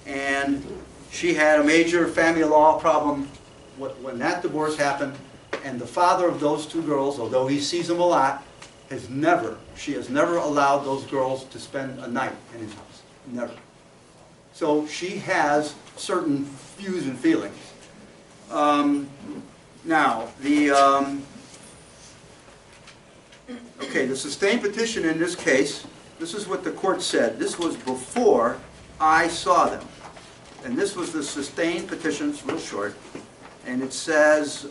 And she had a major family law problem when that divorce happened. And the father of those 2 girls, although he sees them a lot, she has never allowed those girls to spend a night in his house. Never. So she has certain views and feelings. Now, the sustained petition in this case, this is what the court said. This was before I saw them. And this was the sustained petition, it's real short. And it says,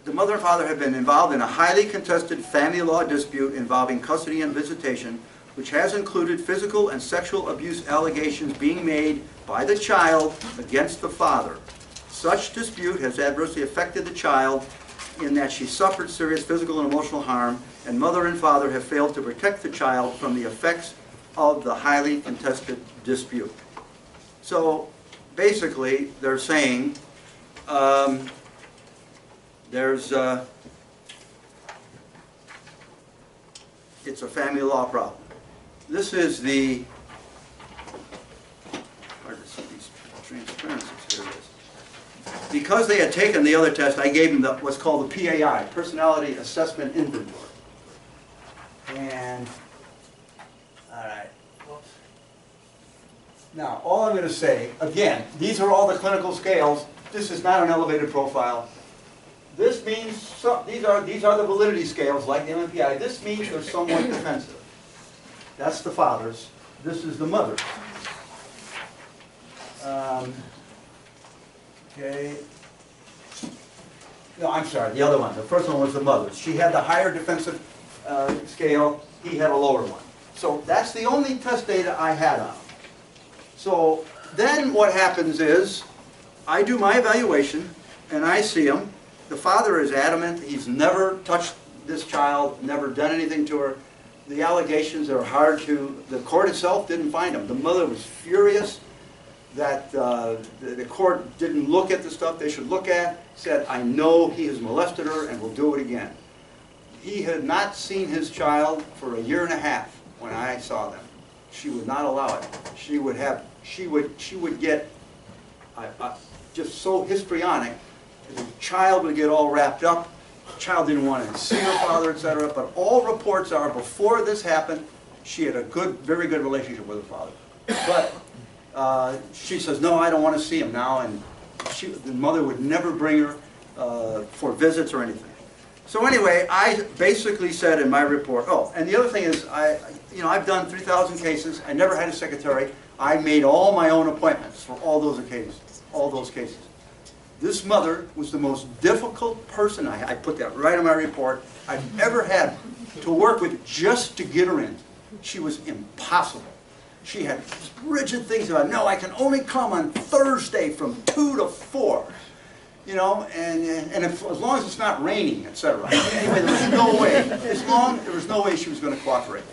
the mother and father have been involved in a highly contested family law dispute involving custody and visitation, which has included physical and sexual abuse allegations being made by the child against the father. Such dispute has adversely affected the child in that she suffered serious physical and emotional harm, and mother and father have failed to protect the child from the effects of the highly contested dispute. So basically, they're saying it's a family law problem. This is the, hard to see these transparencies, here it is. Because they had taken the other test, I gave them what's called the PAI, Personality Assessment Inventory. And, all right, whoops. Now, all I'm going to say, again, these are all the clinical scales. This is not an elevated profile. This means, these are the validity scales like the MMPI. This means they're somewhat defensive. That's the father's. This is the mother's. Okay. No, I'm sorry, the other one. The first one was the mother's. She had the higher defensive scale. He had a lower one. So that's the only test data I had on him. So then what happens is, I do my evaluation, and I see him. The father is adamant. He's never touched this child, never done anything to her. The allegations are hard to, the court itself didn't find him. The mother was furious that the court didn't look at the stuff they should look at, said, I know he has molested her and will do it again. He had not seen his child for a year and a half when I saw them. She would not allow it. She would get just so histrionic. The child would get all wrapped up. The child didn't want to see her father, etc. But all reports are, before this happened, she had a very good relationship with her father. But she says, no, I don't want to see him now. And the mother would never bring her for visits or anything. So anyway, I basically said in my report, oh, and the other thing is, I've done 3,000 cases. I never had a secretary. I made all my own appointments for all those cases. This mother was the most difficult person, I put that right in my report, I've ever had to work with just to get her in. She was impossible. She had rigid things about, no, I can only come on Thursday from 2 to 4. You know, and as long as it's not raining, etc. Anyway, there was no way. There was no way she was going to cooperate.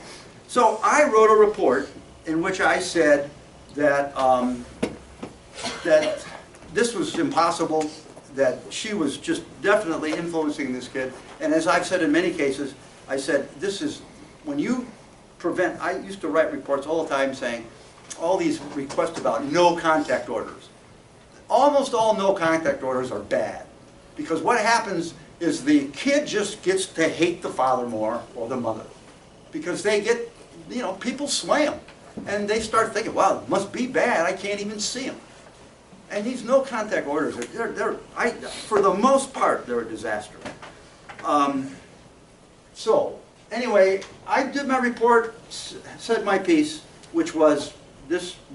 So I wrote a report in which I said that that this was impossible, that she was just definitely influencing this kid. And as I've said in many cases, I said, this is, when you prevent, I used to write reports all the time saying, all these requests about no contact orders. Almost all no contact orders are bad. Because what happens is the kid just gets to hate the father more, or the mother. Because they get, people sway them. And they start thinking, wow, it must be bad, I can't even see him. And these no contact orders, for the most part, they're a disaster. So, anyway, I did my report, said my piece, which was,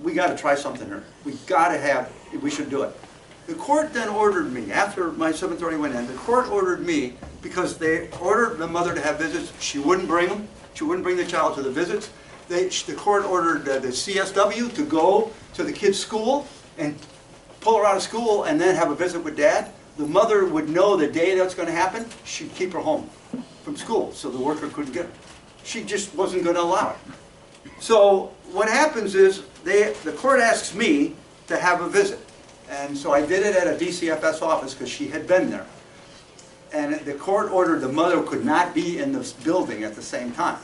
we got to try something here. We should do it. The court then ordered me, after my 730 went in, the court ordered me, because they ordered the mother to have visits, she wouldn't bring them, she wouldn't bring the child to the visits. The court ordered the CSW to go to the kid's school and pull her out of school and then have a visit with dad. The mother would know the day that's going to happen, she'd keep her home from school so the worker couldn't get her. She just wasn't going to allow it. So what happens is, the court asks me to have a visit. And so I did it at a DCFS office because she had been there. And the court ordered the mother could not be in this building at the same time.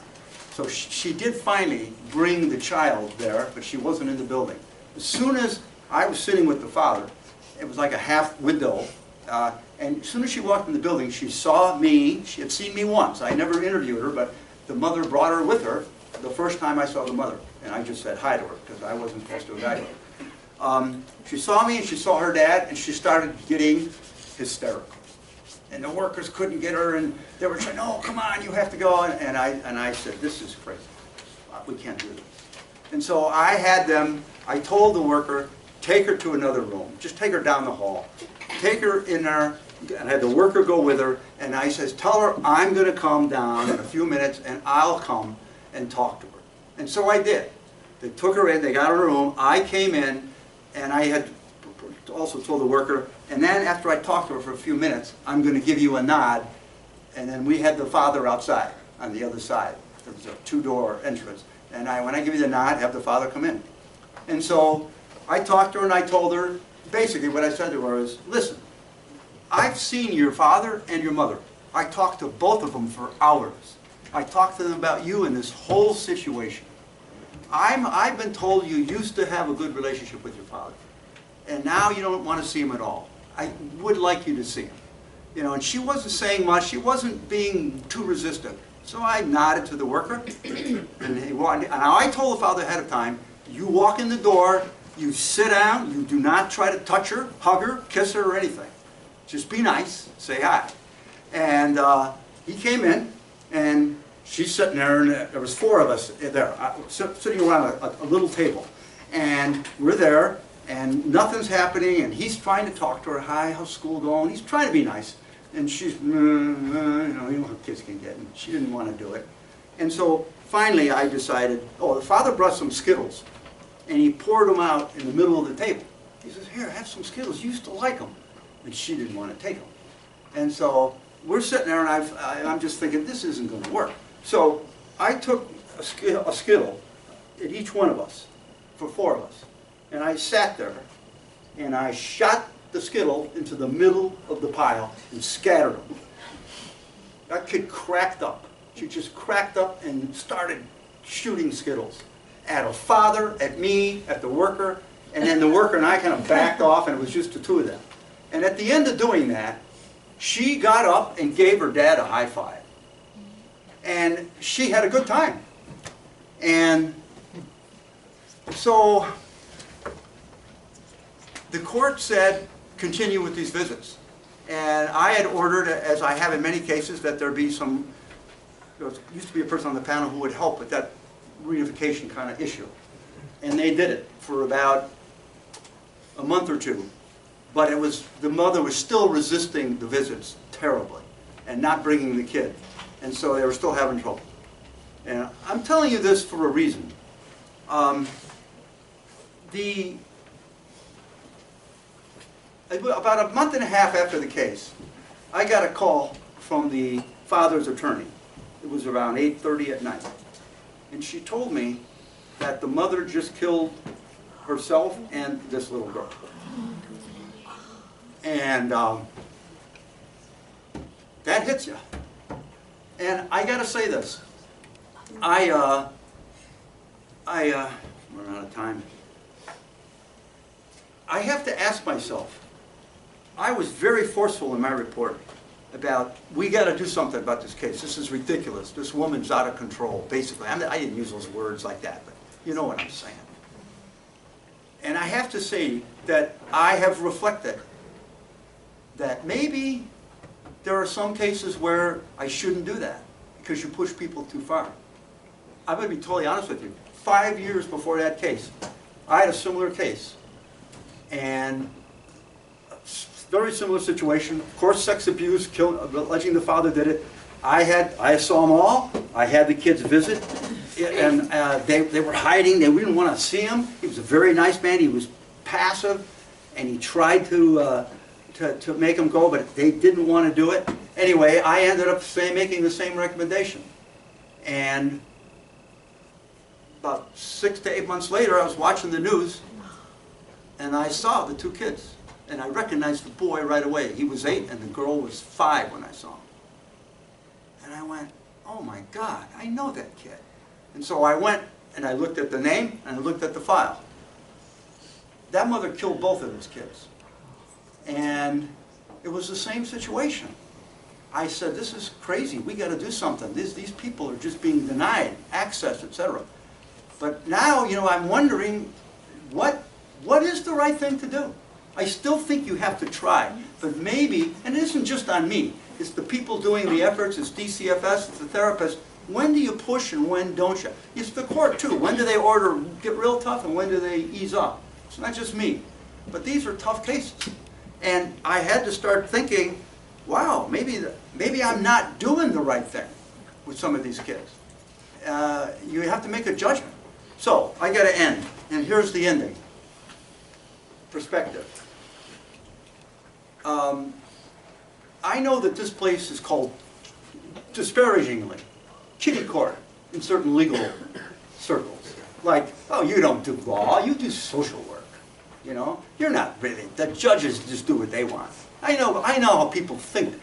So she did finally bring the child there, but she wasn't in the building. As soon as I was sitting with the father, it was like a half window, and as soon as she walked in the building, she saw me. She had seen me once. I never interviewed her, but the mother brought her with her the first time I saw the mother. And I just said hi to her, because I wasn't supposed to evaluate her. She saw me, and she saw her dad, and she started getting hysterical. And the workers couldn't get her, and they were saying, "No, come on, you have to go." And I said, "This is crazy. We can't do this." And so I told the worker, take her to another room. Just take her down the hall. Take her in there, and I had the worker go with her, and I says, "Tell her I'm going to come down in a few minutes, and I'll come and talk to her." And so I did. They took her in, they got her in a room, I came in, and I had also told the worker, and then after I talked to her for a few minutes, I'm going to give you a nod, and then we had the father outside on the other side. There was a two-door entrance, and when I give you the nod, have the father come in. And so I talked to her and I told her, basically what I said to her is, listen, I've seen your father and your mother. I talked to both of them for hours. I talked to them about you and this whole situation. I've been told you used to have a good relationship with your father, and now you don't want to see him at all. I would like you to see him. And she wasn't saying much. She wasn't being too resistant. So I nodded to the worker, and now I told the father ahead of time, you walk in the door, you sit down, you do not try to touch her, hug her, kiss her, or anything. Just be nice, say hi. And he came in, and she's sitting there, and there was 4 of us there, sitting around a little table. And we're there, and nothing's happening, and he's trying to talk to her. Hi, how's school going? He's trying to be nice. And she's, you know how kids can get, and she didn't want to do it. And so finally I decided, oh, the father brought some Skittles, and he poured them out in the middle of the table. He says, here, have some Skittles, you used to like them. And she didn't want to take them. And so we're sitting there, and I'm just thinking, this isn't going to work. So I took a Skittle at each one of us, for 4 of us. And I sat there, and I shot the Skittle into the middle of the pile and scattered them. That kid cracked up. She just cracked up and started shooting Skittles at a father, at me, at the worker, and then the worker and I kind of backed off, and it was just the 2 of them. And at the end of doing that, she got up and gave her dad a high five. And she had a good time. And so the court said, continue with these visits. And I had ordered, as I have in many cases, that there be some, there used to be a person on the panel who would help with that reunification kind of issue. And they did it for about a month or 2. But it was, the mother was still resisting the visits terribly and not bringing the kid. And so they were still having trouble. And I'm telling you this for a reason. About a month and a half after the case, I got a call from the father's attorney. It was around 8:30 at night. And she told me that the mother just killed herself and this little girl. And that hits you. And I got to say this. We're out of time. I have to ask myself, I was very forceful in my report about, we got to do something about this case. This is ridiculous. This woman's out of control, basically. I didn't use those words like that, but you know what I'm saying. And I have to say that I have reflected that maybe there are some cases where I shouldn't do that because you push people too far. I'm going to be totally honest with you. 5 years before that case, I had a similar case. And very similar situation. Of course, sex abuse, alleging the father did it. I saw them all. I had the kids visit, and they were hiding. They didn't want to see him. He was a very nice man. He was passive, and he tried to make them go, but they didn't want to do it. Anyway, I ended up making the same recommendation. And about 6 to 8 months later, I was watching the news, and I saw the 2 kids. And I recognized the boy right away. He was 8 and the girl was 5 when I saw him. And I went, oh my God, I know that kid. And so I went and I looked at the name and I looked at the file. That mother killed both of those kids. And it was the same situation. I said, this is crazy. We got to do something. These people are just being denied access, etc. But now, you know, I'm wondering, what is the right thing to do? I still think you have to try, but maybe, and it isn't just on me, it's the people doing the efforts, it's DCFS, it's the therapists. When do you push and when don't you? It's the court too. When do they order get real tough and when do they ease up? It's not just me, but these are tough cases. And I had to start thinking, wow, maybe I'm not doing the right thing with some of these kids. You have to make a judgment. So, I got to end, and here's the ending. Perspective. I know that this place is called, disparagingly, kitty court in certain legal circles. Like, oh, you don't do law, you do social work. You know, you're not really, the judges just do what they want. I know how people think.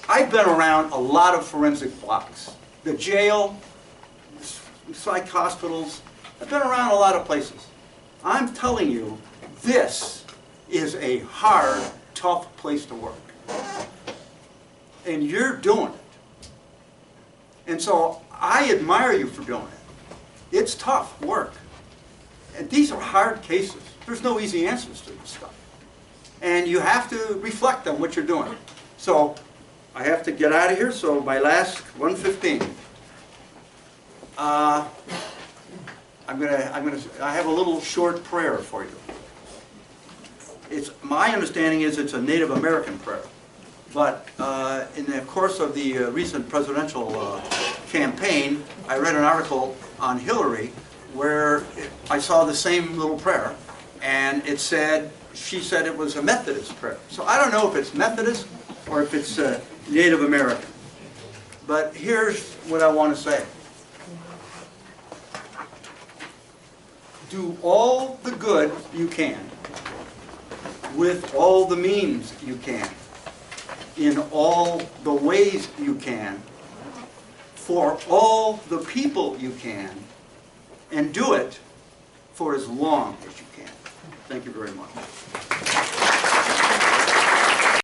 I've been around a lot of forensic blocks. The jail, psych hospitals, I've been around a lot of places. I'm telling you, this is a hard, tough place to work. And you're doing it. And so I admire you for doing it. It's tough work. And these are hard cases. There's no easy answers to this stuff. and you have to reflect on what you're doing. So I have to get out of here, so my last 1:15. I have a little short prayer for you. My understanding is it's a Native American prayer. But in the course of the recent presidential campaign, I read an article on Hillary where I saw the same little prayer, and she said it was a Methodist prayer. So I don't know if it's Methodist or if it's Native American. But here's what I want to say. Do all the good you can, with all the means you can, in all the ways you can, for all the people you can, and do it for as long as you can. Thank you very much.